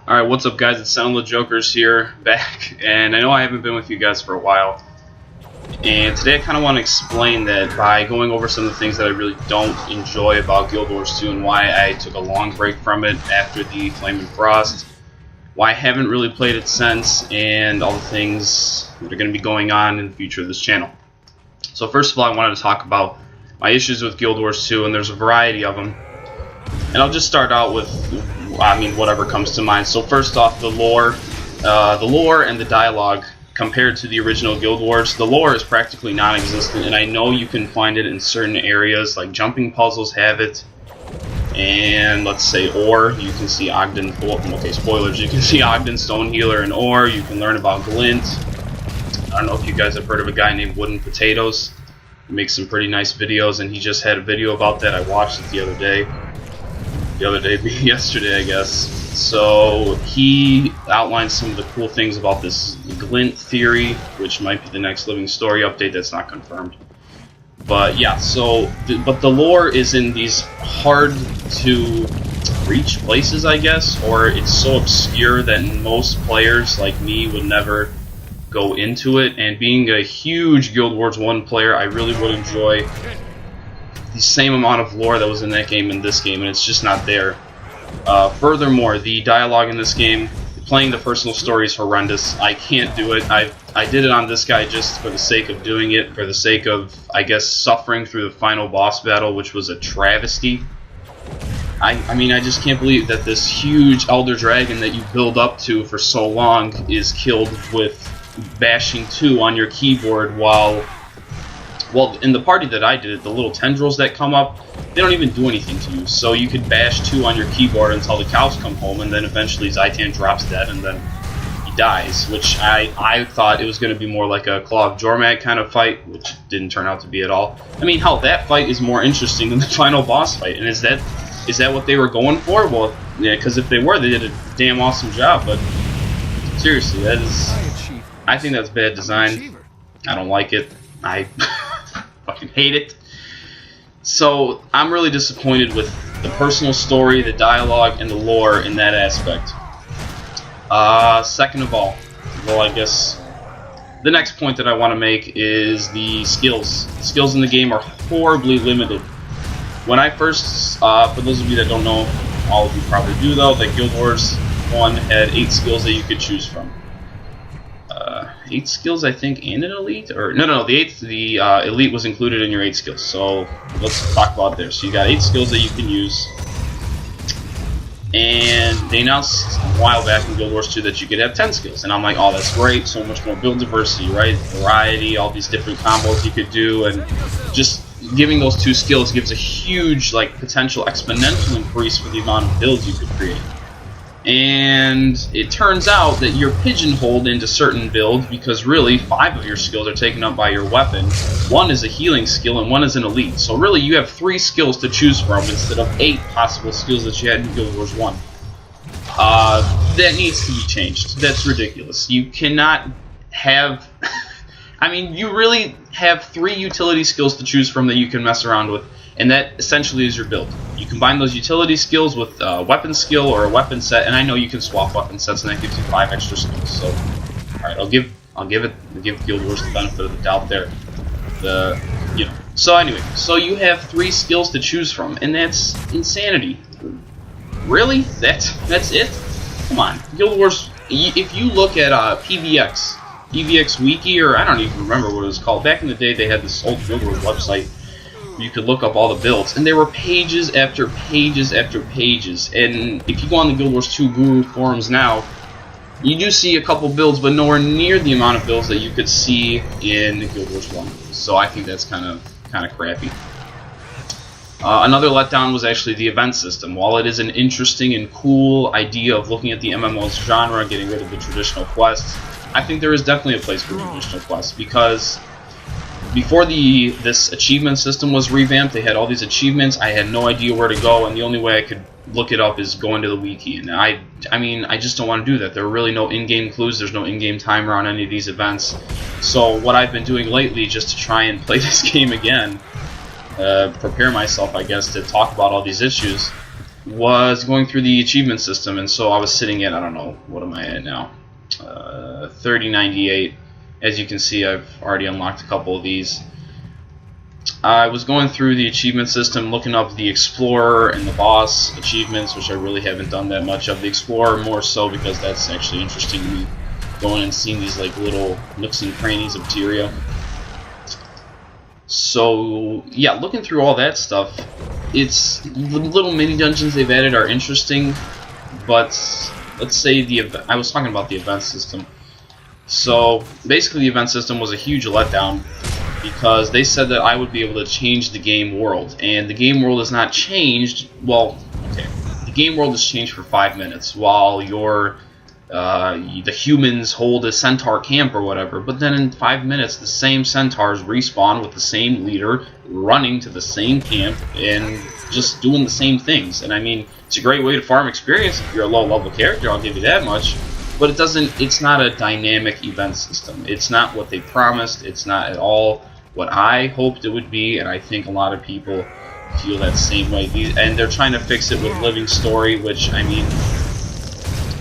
Alright, what's up guys, it's Sound the Jokers here, back, and I know I haven't been with you guys for a while, and today I kind of want to explain that by going over some of the things that I really don't enjoy about Guild Wars 2 and why I took a long break from it after the Flame and Frost, why I haven't really played it since, and all the things that are going to be going on in the future of this channel. So first of all, I wanted to talk about my issues with Guild Wars 2, and there's a variety of them, and I'll just start out with whatever comes to mind. So first off, the lore and the dialogue compared to the original Guild Wars. The lore is practically non-existent, and I know you can find it in certain areas, like jumping puzzles have it, and let's say Ore, you can see Ogden, okay, spoilers, you can see Ogden Stonehealer and Ore, you can learn about Glint. I don't know if you guys have heard of a guy named Wooden Potatoes. He makes some pretty nice videos, and he just had a video about that. I watched it the other day being yesterday, I guess. So he outlined some of the cool things about this Glint theory, which might be the next Living Story update. That's not confirmed, but yeah. So but the lore is in these hard to reach places, I guess, or it's so obscure that most players like me would never go into it. And being a huge Guild Wars 1 player, I really would enjoy the same amount of lore that was in that game in this game, and it's just not there. Furthermore, the dialogue in this game, playing the personal story is horrendous. I can't do it. I did it on this guy just for the sake of doing it, for the sake of, I guess, suffering through the final boss battle, which was a travesty. I mean, I just can't believe that this huge Elder Dragon that you build up to for so long is killed with bashing 2 on your keyboard while... Well, in the party that I did, the little tendrils that come up, they don't even do anything to you. So you could bash 2 on your keyboard until the cows come home, and then eventually Zaitan drops dead, and then he dies. Which I thought it was going to be more like a Claw of Jormag kind of fight, which didn't turn out to be at all. I mean, hell, that fight is more interesting than the final boss fight. And is that what they were going for? Well, yeah, because if they were, they did a damn awesome job. But seriously, that is... I think that's bad design. I don't like it. I... fucking hate it. So I'm really disappointed with the personal story, the dialogue, and the lore in that aspect. Second of all, well, I guess the next point that I want to make is the skills. The skills in the game are horribly limited. When I first, for those of you that don't know, all of you probably do though, that Guild Wars 1 had 8 skills that you could choose from. 8 skills, I think, and an elite, or no, the elite was included in your 8 skills. So let's talk about there. So you got 8 skills that you can use, and they announced a while back in Guild Wars 2 that you could have 10 skills, and I'm like, oh, that's great, so much more build diversity, right? Variety, all these different combos you could do, and just giving those 2 skills gives a huge, like, potential exponential increase for the amount of builds you could create. And it turns out that you're pigeonholed into certain builds because really 5 of your skills are taken up by your weapon. 1 is a healing skill and 1 is an elite. So really you have 3 skills to choose from instead of 8 possible skills that you had in Guild Wars 1. That needs to be changed. That's ridiculous. You cannot have... I mean, you really have 3 utility skills to choose from that you can mess around with, and that essentially is your build. You combine those utility skills with a weapon skill or a weapon set, and I know you can swap weapon sets, and that gives you 5 extra skills. So, all right, I'll give Guild Wars the benefit of the doubt there. So anyway, so you have 3 skills to choose from, and that's insanity. Really? That's it? Come on, Guild Wars. If you look at PVX Wiki, or I don't even remember what it was called. Back in the day, they had this old Guild Wars website. You could look up all the builds, and there were pages after pages after pages. And if you go on the Guild Wars 2 Guru forums now, you do see a couple builds, but nowhere near the amount of builds that you could see in Guild Wars 1. So I think that's kind of crappy. Another letdown was actually the event system. While it is an interesting and cool idea of looking at the MMO's genre, getting rid of the traditional quests, I think there is definitely a place for traditional quests, because before this achievement system was revamped, they had all these achievements. I had no idea where to go, and the only way I could look it up is going to the wiki. And I mean, I just don't want to do that. There are really no in-game clues. There's no in-game timer on any of these events. So what I've been doing lately, just to try and play this game again, prepare myself, I guess, to talk about all these issues, was going through the achievement system, and so I was sitting at, I don't know, what am I at now? 3098. As you can see, I've already unlocked a couple of these. I was going through the achievement system, looking up the Explorer and the Boss achievements, which I really haven't done that much of. The Explorer more so because that's actually interesting to me, going and seeing these like little nooks and crannies of Tyria. So yeah, looking through all that stuff, it's the little mini dungeons they've added are interesting, but let's say I was talking about the event system. So basically the event system was a huge letdown because they said that I would be able to change the game world, and the game world is not changed. Well, okay, the game world is changed for 5 minutes while the humans hold a centaur camp or whatever, but then in 5 minutes the same centaurs respawn with the same leader running to the same camp and just doing the same things. And I mean, it's a great way to farm experience if you're a low level character, I'll give you that much, but it's not a dynamic event system. It's not what they promised. It's not at all what I hoped it would be, and I think a lot of people feel that same way. And they're trying to fix it with Living Story, which, I mean,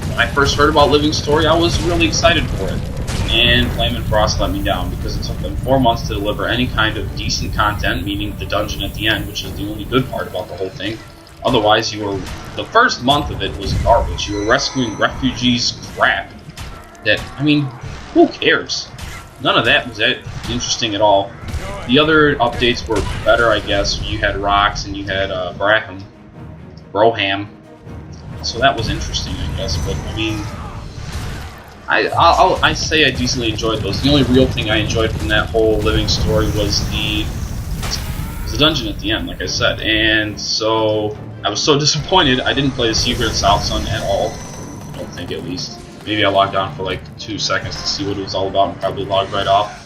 when I first heard about Living Story, I was really excited for it. And Flame and Frost let me down because it took them 4 months to deliver any kind of decent content, meaning the dungeon at the end, which is the only good part about the whole thing. Otherwise, the first month of it was garbage. You were rescuing refugees crap. That, I mean, who cares? None of that was that interesting at all. The other updates were better, I guess. You had Rocks and you had Broham. So that was interesting, I guess. But I mean, I say I decently enjoyed those. The only real thing I enjoyed from that whole Living Story was the dungeon at the end, like I said. And so I was so disappointed I didn't play the Secret of South Sun at all. I don't think, at least. Maybe I logged on for like 2 seconds to see what it was all about and probably logged right off.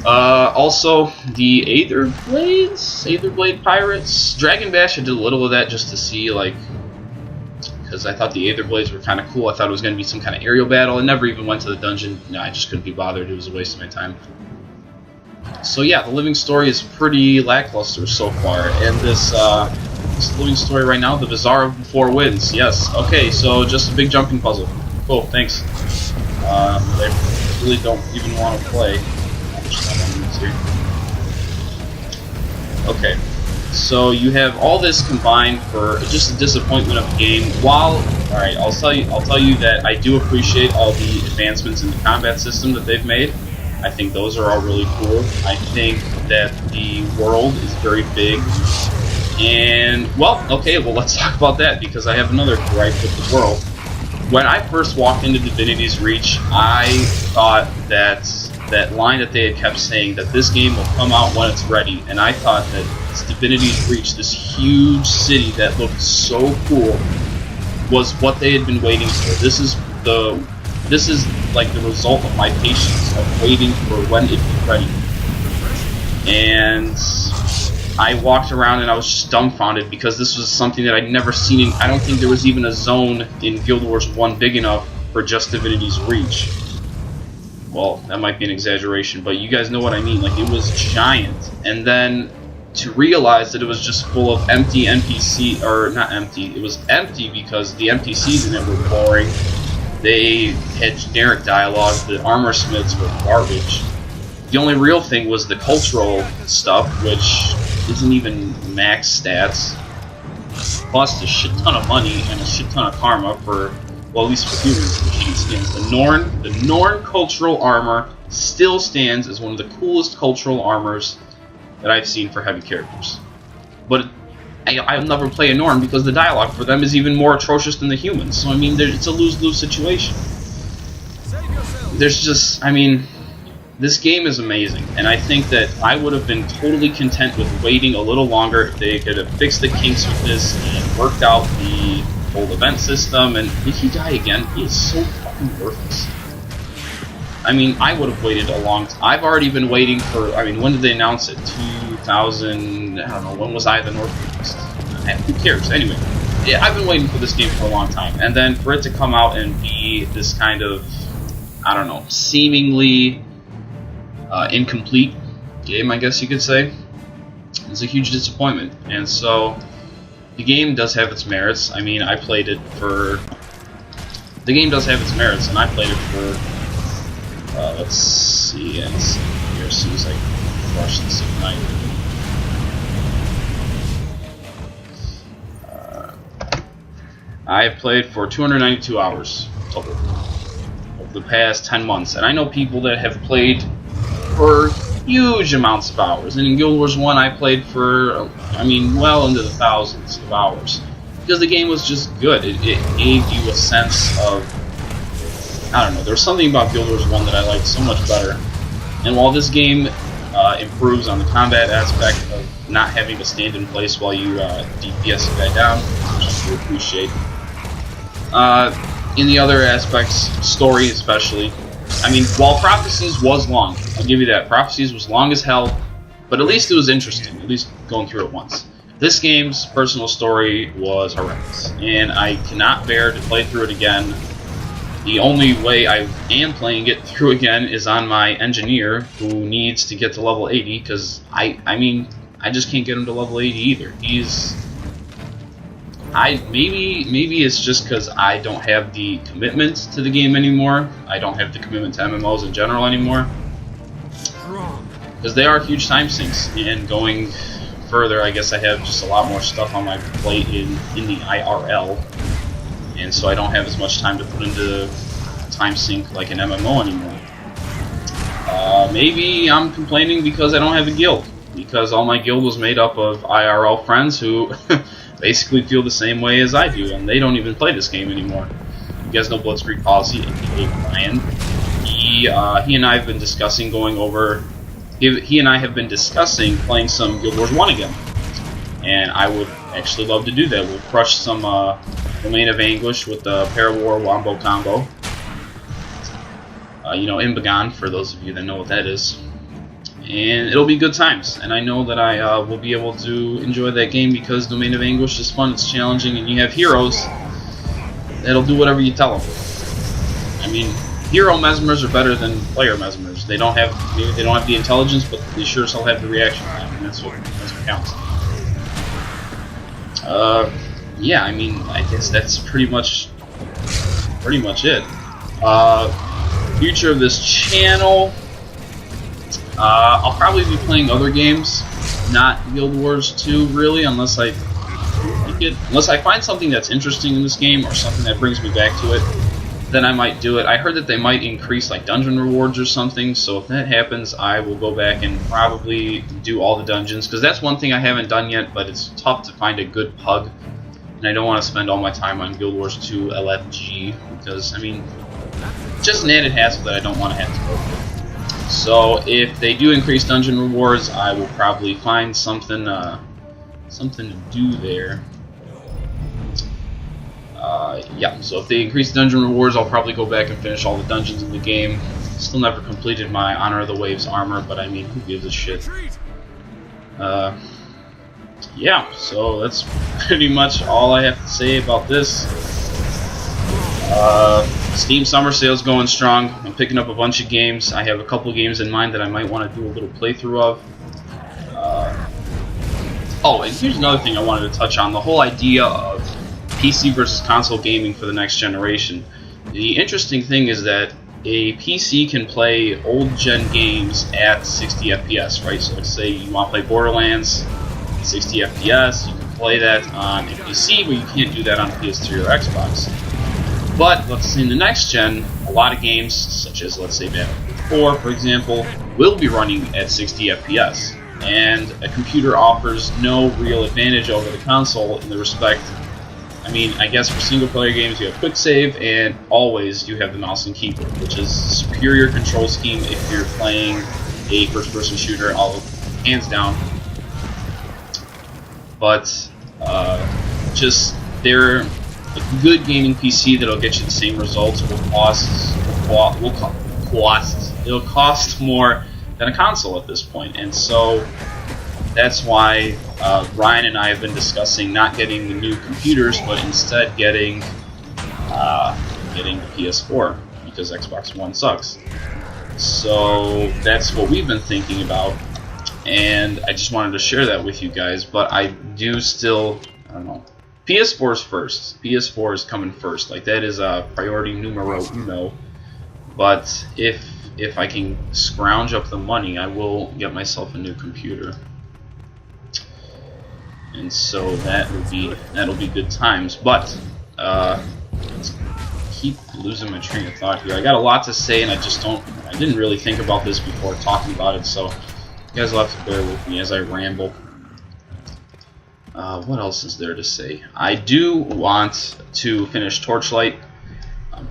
Also, the Aetherblade Pirates. Dragon Bash, I did a little of that just to see, like, because I thought the Aetherblades were kind of cool. I thought it was going to be some kind of aerial battle. I never even went to the dungeon. No, I just couldn't be bothered. It was a waste of my time. So yeah, the Living Story is pretty lackluster so far. And this Living Story right now, the Bazaar of the Four Winds. Yes. Okay, so just a big jumping puzzle. Cool, thanks. They really don't even want to play. Okay, so you have all this combined for just a disappointment of the game. Alright, I'll tell you that I do appreciate all the advancements in the combat system that they've made. I think those are all really cool. I think that the world is very big. And, well, okay, well, let's talk about that, because I have another gripe with the world. When I first walked into Divinity's Reach, I thought that line that they had kept saying, that this game will come out when it's ready, and I thought that this Divinity's Reach, this huge city that looked so cool, was what they had been waiting for. This is like the result of my patience of waiting for when it'd be ready. And I walked around and I was just dumbfounded because this was something that I'd never seen. I don't think there was even a zone in Guild Wars 1 big enough for just Divinity's Reach. Well, that might be an exaggeration, but you guys know what I mean. Like, it was giant. And then to realize that it was just full of empty NPC, or not empty, it was empty because the NPCs in it were boring. They had generic dialogue, the armor smiths were garbage. The only real thing was the cultural stuff, which isn't even max stats. Cost a shit ton of money and a shit ton of karma for, well, at least for humans, machine skins. The Norn cultural armor still stands as one of the coolest cultural armors that I've seen for heavy characters. But I'll never play a Norn because the dialogue for them is even more atrocious than the humans. So, I mean, it's a lose-lose situation. There's just, I mean, this game is amazing, and I think that I would have been totally content with waiting a little longer if they could have fixed the kinks with this and worked out the whole event system. And if he die again, he is so fucking worthless. I mean, I would have waited a long time. I've already been waiting for, I mean, when did they announce it? 2000, I don't know, when was I the Northeast? Who cares? Anyway, yeah, I've been waiting for this game for a long time. And then for it to come out and be this kind of, I don't know, seemingly incomplete game, I guess you could say, is a huge disappointment. And so, the game does have its merits. I mean, I played it for... The game does have its merits, and I played it for... let's see, and here as soon as I crush this ignite. I have played for 292 hours total over the past 10 months, and I know people that have played for huge amounts of hours. And in Guild Wars 1, I played for, I mean, well into the thousands of hours, because the game was just good. It gave you a sense of, I don't know, there was something about Guild Wars 1 that I liked so much better. And while this game improves on the combat aspect of not having to stand in place while you DPS a guy down, which I do appreciate. In the other aspects, story especially, I mean, while Prophecies was long, I'll give you that. Prophecies was long as hell, but at least it was interesting, at least going through it once. This game's personal story was horrendous, and I cannot bear to play through it again. The only way I am playing it through again is on my engineer, who needs to get to level 80, because I mean, I just can't get him to level 80 either. Maybe it's just because I don't have the commitment to the game anymore. I don't have the commitment to MMOs in general anymore, because they are huge time sinks. And going further, I guess I have just a lot more stuff on my plate in the IRL, and so I don't have as much time to put into time sink like an MMO anymore. Maybe I'm complaining because I don't have a guild, because all my guild was made up of IRL friends who basically feel the same way as I do, and they don't even play this game anymore. You guys know Bloodstreak Policy, aka Brian. He and I have been discussing going over. He and I have been discussing playing some Guild Wars 1 again, and I would actually love to do that. We'll crush some Domain of Anguish with the Parawar Wombo combo. You know, Imbagon, for those of you that know what that is. And it'll be good times, and I know that I will be able to enjoy that game because Domain of Anguish is fun, it's challenging, and you have heroes that'll do whatever you tell them. I mean, hero mesmers are better than player mesmers. Maybe they don't have the intelligence, but they sure as hell have the reaction time, and that's what counts. Yeah, I mean, I guess that's pretty much it. Future of this channel. I'll probably be playing other games, not Guild Wars 2, really, unless I find something that's interesting in this game or something that brings me back to it. Then I might do it. I heard that they might increase like dungeon rewards or something, so if that happens, I will go back and probably do all the dungeons, because that's one thing I haven't done yet, but it's tough to find a good pug, and I don't want to spend all my time on Guild Wars 2 LFG, because, I mean, it's just an added hassle that I don't want to have to go through. So if they do increase dungeon rewards, I will probably find something to do there. Yeah, so if they increase dungeon rewards, I'll probably go back and finish all the dungeons in the game. Still never completed my Honor of the Waves armor, but I mean, who gives a shit? Yeah, so that's pretty much all I have to say about this. Steam Summer Sale's going strong. I'm picking up a bunch of games. I have a couple games in mind that I might want to do a little playthrough of. Oh, and here's another thing I wanted to touch on. The whole idea of PC versus console gaming for the next generation. The interesting thing is that a PC can play old-gen games at 60 FPS, right? So let's say you want to play Borderlands 60 FPS, you can play that on a PC, but you can't do that on PS3 or Xbox. But let's say in the next gen, a lot of games, such as let's say Battlefield 4, for example, will be running at 60 FPS. And a computer offers no real advantage over the console in the respect, I mean, I guess for single player games you have quick save, and always you have the mouse and keyboard, which is a superior control scheme if you're playing a first person shooter, all hands down. But just they're a good gaming PC that'll get you the same results will cost more than a console at this point, and so that's why Ryan and I have been discussing not getting the new computers, but instead getting the PS4, because Xbox One sucks. So that's what we've been thinking about, and I just wanted to share that with you guys. But I do still I don't know. PS4 is first. PS4 is coming first. Like, that is a priority numero uno. But if I can scrounge up the money, I will get myself a new computer. And so that'll be good times. But keep losing my train of thought here. I got a lot to say, and I didn't really think about this before talking about it, so you guys will have to bear with me as I ramble. What else is there to say? I do want to finish Torchlight,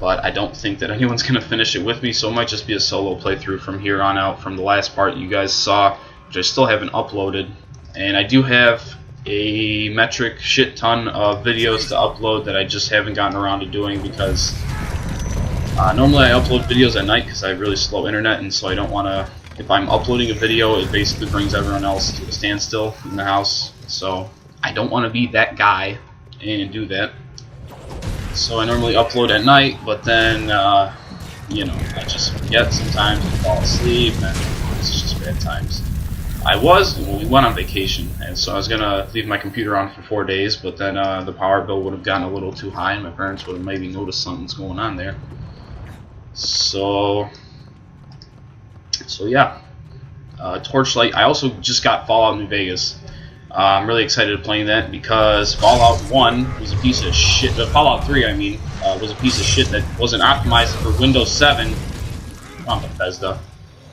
but I don't think that anyone's going to finish it with me, so it might just be a solo playthrough from here on out, from the last part you guys saw, which I still haven't uploaded. And I do have a metric shit ton of videos to upload that I just haven't gotten around to doing because normally I upload videos at night because I have really slow internet, and so I don't want to, if I'm uploading a video, it basically brings everyone else to a standstill in the house, so I don't want to be that guy and do that. So I normally upload at night, but then, you know, I just forget sometimes and fall asleep, and it's just bad times. We went on vacation, and so I was going to leave my computer on for 4 days, but then the power bill would have gotten a little too high, and my parents would have maybe noticed something's going on there. So yeah. Torchlight. I also just got Fallout New Vegas. I'm really excited playing that because Fallout 1 was a piece of shit. Fallout 3, I mean, was a piece of shit that wasn't optimized for Windows 7. Come on, Bethesda.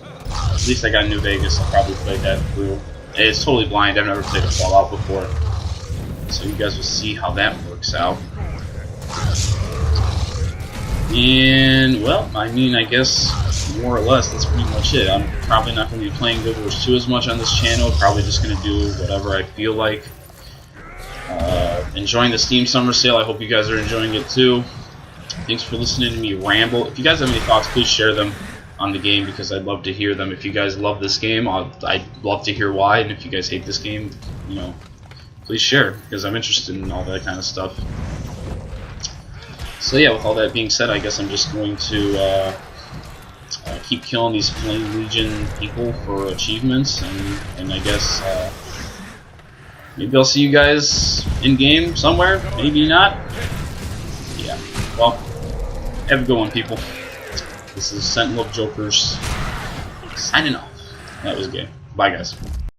At least I got New Vegas. I'll probably play that through. It's totally blind. I've never played a Fallout before, so you guys will see how that works out. And, well, I mean, I guess more or less that's pretty much it. I'm probably not going to be playing Guild Wars 2 as much on this channel. Probably just going to do whatever I feel like. Enjoying the Steam Summer Sale. I hope you guys are enjoying it too. Thanks for listening to me ramble. If you guys have any thoughts, please share them on the game because I'd love to hear them. If you guys love this game, I'd love to hear why. And if you guys hate this game, you know, please share because I'm interested in all that kind of stuff. So yeah, with all that being said, I guess I'm just going to keep killing these Flame Legion people for achievements, and I guess maybe I'll see you guys in game somewhere, maybe not. Yeah, well, have a good one, people. This is Sentinel of Jokers signing off. That was good. Bye, guys.